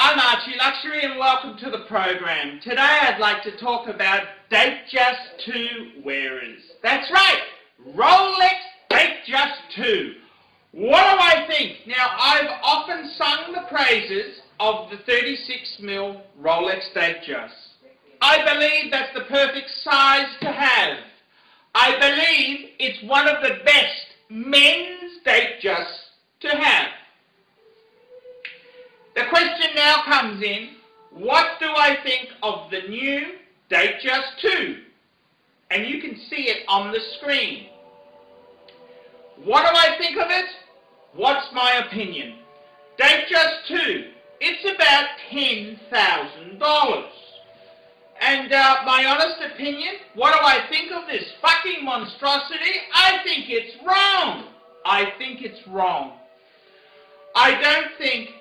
I'm ArchieLuxury and welcome to the program. Today I'd like to talk about DateJust 2 wearers. That's right, Rolex DateJust 2. What do I think? Now, I've often sung the praises of the 36mm Rolex DateJust. I believe that's the perfect size to have. I believe it's one of the best men's DateJusts to have. The question now comes in, what do I think of the new DateJust 2? And you can see it on the screen. What do I think of it? What's my opinion? DateJust 2, it's about $10,000. And my honest opinion, what do I think of this fucking monstrosity? I think it's wrong. I think it's wrong. I don't think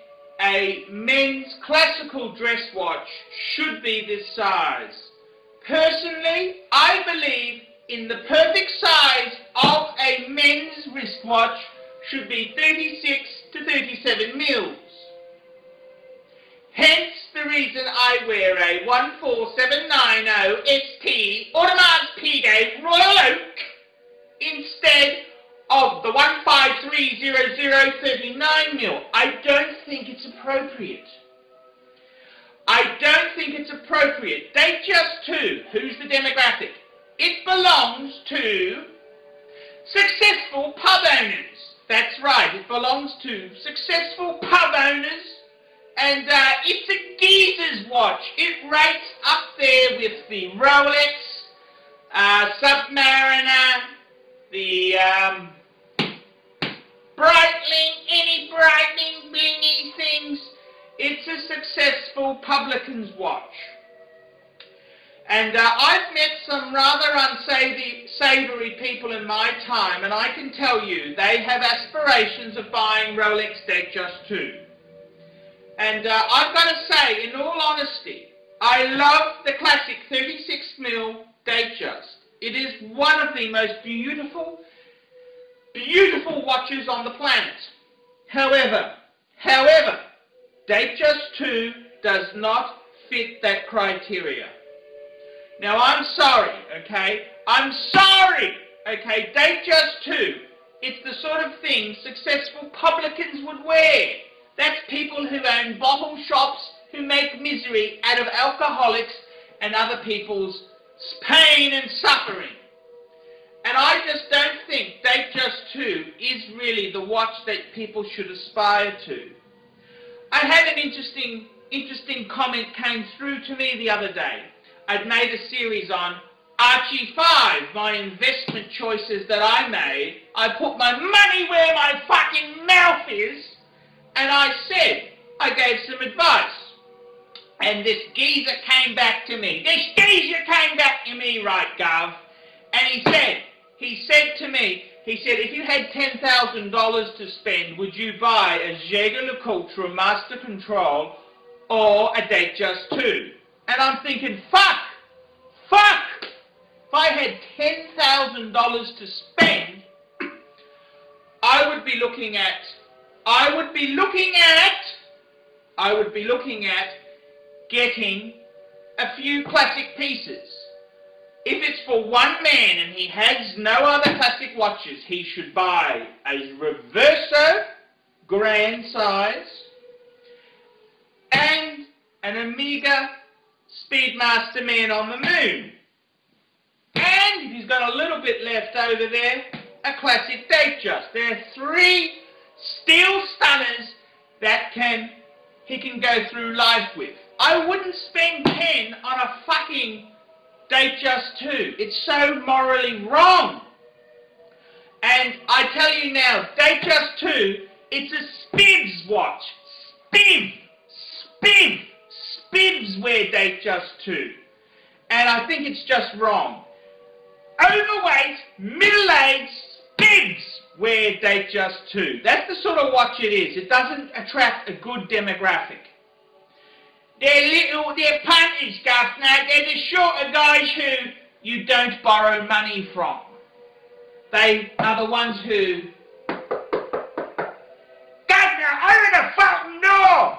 a men's classical dress watch should be this size. Personally, I believe in the perfect size of a men's wristwatch should be 36 to 37 mils. Hence the reason I wear a 14790 ST Audemars Piguet Royal Oak instead of the 15300 39mm. I don't think it's appropriate. I don't think it's appropriate. DateJust 2, who's the demographic? It belongs to successful pub owners. That's right, it belongs to successful pub owners, and it's a geezer's watch. It rates up there with the Rolex, Submariner, the Breitling, any Breitling, blingy things. It's a successful Publicans watch. And I've met some rather unsavory people in my time, and I can tell you they have aspirations of buying Rolex DateJust 2. And I've got to say, in all honesty, I love the classic 36mm DateJust. It is one of the most beautiful watches on the planet. However, DateJust 2 does not fit that criteria. Now, I'm sorry, okay? I'm sorry, okay? DateJust 2, it's the sort of thing successful publicans would wear. That's people who own bottle shops, who make misery out of alcoholics and other people's pain and suffering. And I just don't think DateJust 2 is really the watch that people should aspire to. I had an interesting comment came through to me the other day. I'd made a series on Archie 5, my investment choices that I made. I put my money where my fucking mouth is, and I said, I gave some advice. And this geezer came back to me. Right, Gov. And he said to me, if you had $10,000 to spend, would you buy a Jaeger-LeCoultre Master Control or a DateJust 2? And I'm thinking, fuck! If I had $10,000 to spend, I would be looking at getting a few classic pieces. If it's for one man and he has no other classic watches, he should buy a Reverso grand size and an Omega Speedmaster Man on the Moon. And if he's got a little bit left over there, a classic DateJust. There are 3 steel stunners that he can go through life with. I wouldn't spend 10 on a fucking DateJust 2. It's so morally wrong. And I tell you now, DateJust 2, it's a Spivs watch. Spivs wear DateJust 2. And I think it's just wrong. Overweight, middle-aged Spivs wear DateJust 2. That's the sort of watch it is. It doesn't attract a good demographic. They're punters, Governor. They're the sort of guys who you don't borrow money from. They are the ones who... Governor, open the fucking door!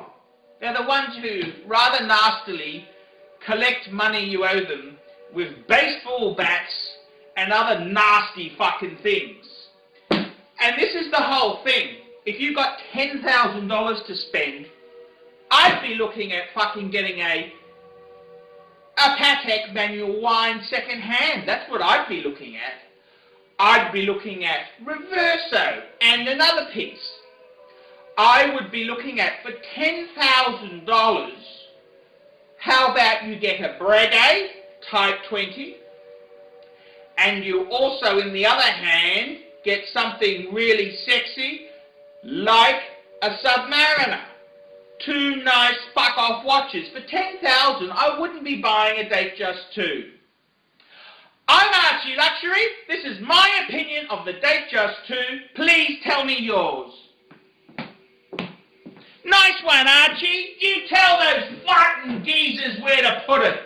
They're the ones who rather nastily collect money you owe them with baseball bats and other nasty fucking things. And this is the whole thing. If you got $10,000 to spend, I'd be looking at fucking getting a Patek manual wine second hand. That's what I'd be looking at. I'd be looking at Reverso and another piece. I would be looking at, for $10,000, how about you get a Breguet Type 20, and you also, in the other hand, get something really sexy, like a Submariner. Two nice fuck-off watches. For $10,000, I wouldn't be buying a DateJust 2. I'm ArchieLuxury. This is my opinion of the DateJust 2. Please tell me yours. Nice one, Archie. You tell those fucking geezers where to put it.